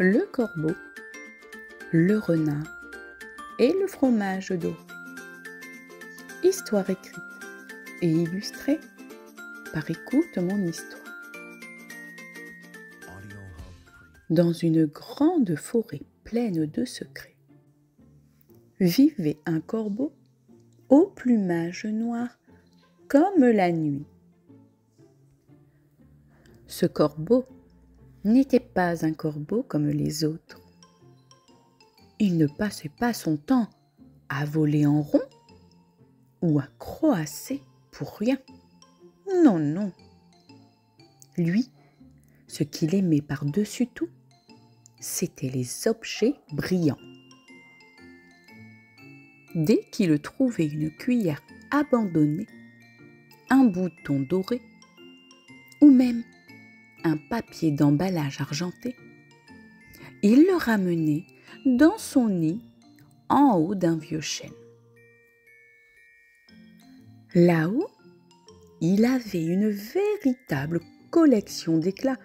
le corbeau, le renard et le fromage d'eau. Histoire écrite et illustrée par Écoute mon histoire. Dans une grande forêt pleine de secrets, vivait un corbeau au plumage noir comme la nuit. Ce corbeau n'était pas un corbeau comme les autres. Il ne passait pas son temps à voler en rond ou à croasser pour rien. Non, non. Lui, ce qu'il aimait par-dessus tout, c'étaient les objets brillants. Dès qu'il trouvait une cuillère abandonnée, un bouton doré ou même un papier d'emballage argenté, il le ramenait dans son nid en haut d'un vieux chêne. Là-haut, il avait une véritable collection d'éclats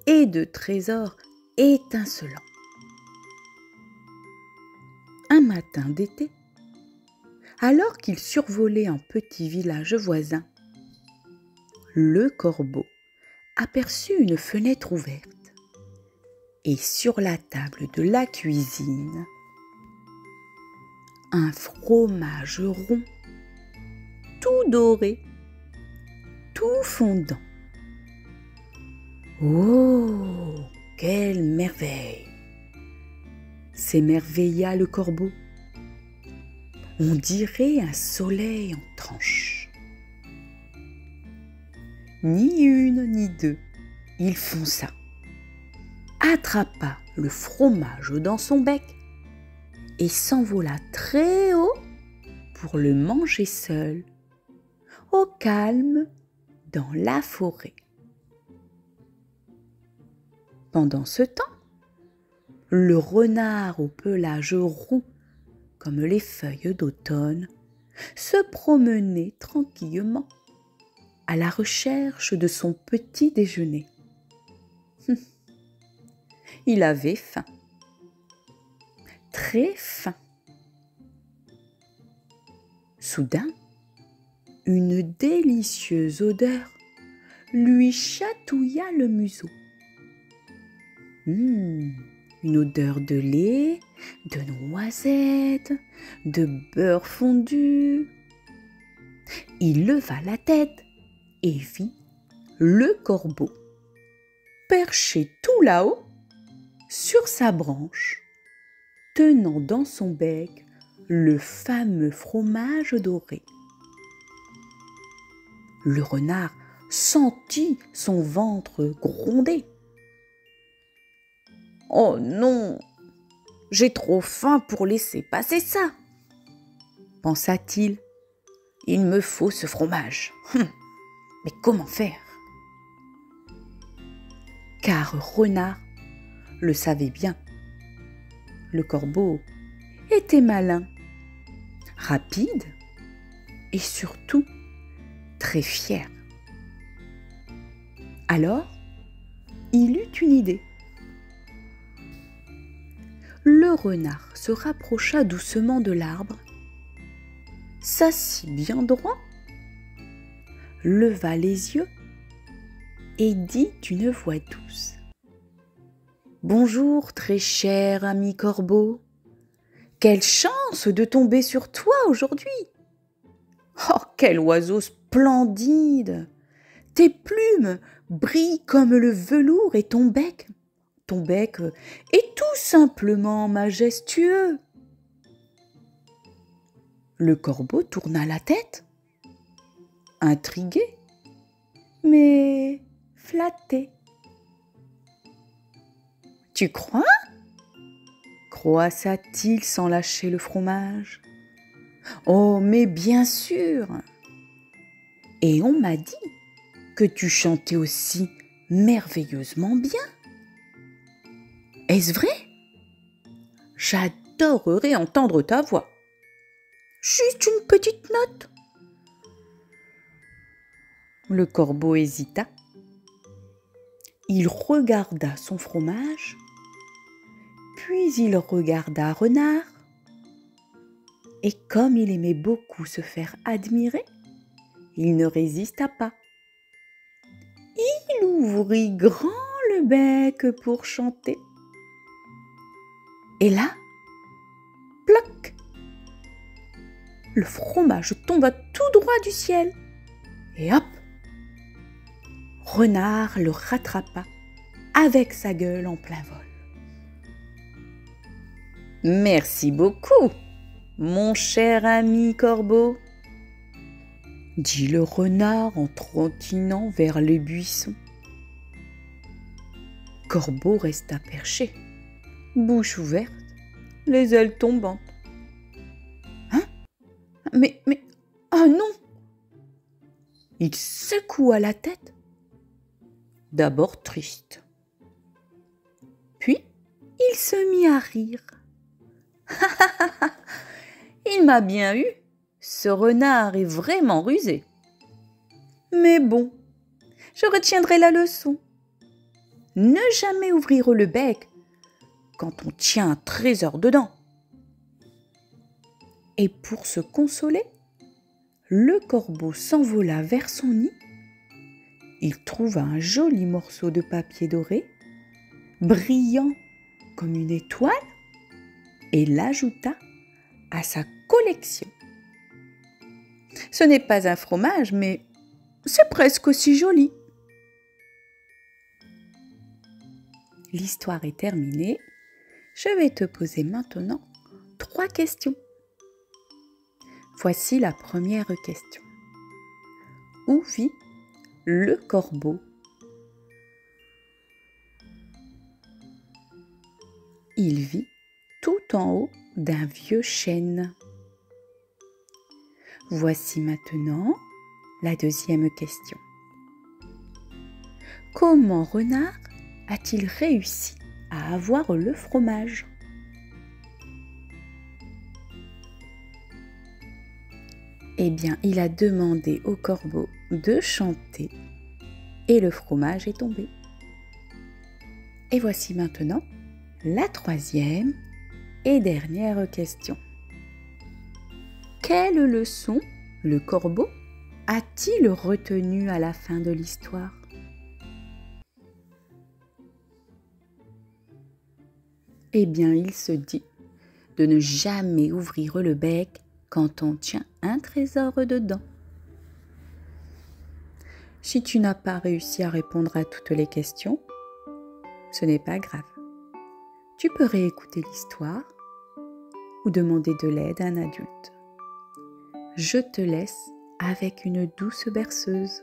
et de trésors étincelants. Un matin d'été, alors qu'il survolait un petit village voisin, le corbeau aperçut une fenêtre ouverte et sur la table de la cuisine, un fromage rond, tout doré, tout fondant. Oh, quelle merveille! S'émerveilla le corbeau. On dirait un soleil en tranche. Ni une ni deux, il fonça, attrapa le fromage dans son bec et s'envola très haut pour le manger seul, au calme, dans la forêt. Pendant ce temps, le renard au pelage roux comme les feuilles d'automne se promenait tranquillement à la recherche de son petit déjeuner. Il avait faim, très faim. Soudain, une délicieuse odeur lui chatouilla le museau. Une odeur de lait, de noisettes, de beurre fondu. Il leva la tête et vit le corbeau perché tout là-haut sur sa branche, tenant dans son bec le fameux fromage doré. Le renard sentit son ventre gronder. « Oh non, j'ai trop faim pour laisser passer ça !» pensa-t-il. « Il me faut ce fromage. Mais comment faire ?» Car renard le savait bien. Le corbeau était malin, rapide et surtout très fier. Alors, il eut une idée. Le renard se rapprocha doucement de l'arbre, s'assit bien droit, leva les yeux et dit d'une voix douce : « Bonjour, très cher ami corbeau. Quelle chance de tomber sur toi aujourd'hui! Oh, quel oiseau splendide! Tes plumes brillent comme le velours et ton bec est tout simplement majestueux. » Le corbeau tourna la tête, intrigué, mais flatté. « Tu crois ?» croissa-t-il sans lâcher le fromage. « Oh, mais bien sûr! Et on m'a dit que tu chantais aussi merveilleusement bien. Est-ce vrai? J'adorerais entendre ta voix. Juste une petite note. » Le corbeau hésita. Il regarda son fromage Puis il regarda Renard, et comme il aimait beaucoup se faire admirer, il ne résista pas. Il ouvrit grand le bec pour chanter. Et là, ploc! Le fromage tomba tout droit du ciel. Et hop! Renard le rattrapa avec sa gueule en plein vol. Merci beaucoup, mon cher ami Corbeau, dit le renard en trottinant vers les buissons. Corbeau resta perché, bouche ouverte, les ailes tombantes. Hein? Mais, oh non! Il secoua la tête, d'abord triste. Puis, il se mit à rire. Il m'a bien eu, ce renard est vraiment rusé. Mais bon, je retiendrai la leçon. Ne jamais ouvrir le bec quand on tient un trésor dedans. Et pour se consoler, le corbeau s'envola vers son nid. Il trouva un joli morceau de papier doré, brillant comme une étoile, et l'ajouta à sa collection. Ce n'est pas un fromage, mais c'est presque aussi joli. L'histoire est terminée. Je vais te poser maintenant 3 questions. Voici la première question. Où vit le corbeau? Il vit tout en haut d'un vieux chêne. Voici maintenant la deuxième question. Comment Renard a-t-il réussi à avoir le fromage? Eh bien, il a demandé au corbeau de chanter et le fromage est tombé. Et voici maintenant la troisième et dernière question. Quelle leçon le corbeau a-t-il retenu à la fin de l'histoire? Eh bien, il se dit de ne jamais ouvrir le bec quand on tient un trésor dedans. Si tu n'as pas réussi à répondre à toutes les questions, ce n'est pas grave. Tu peux réécouter l'histoire ou demander de l'aide à un adulte. Je te laisse avec une douce berceuse.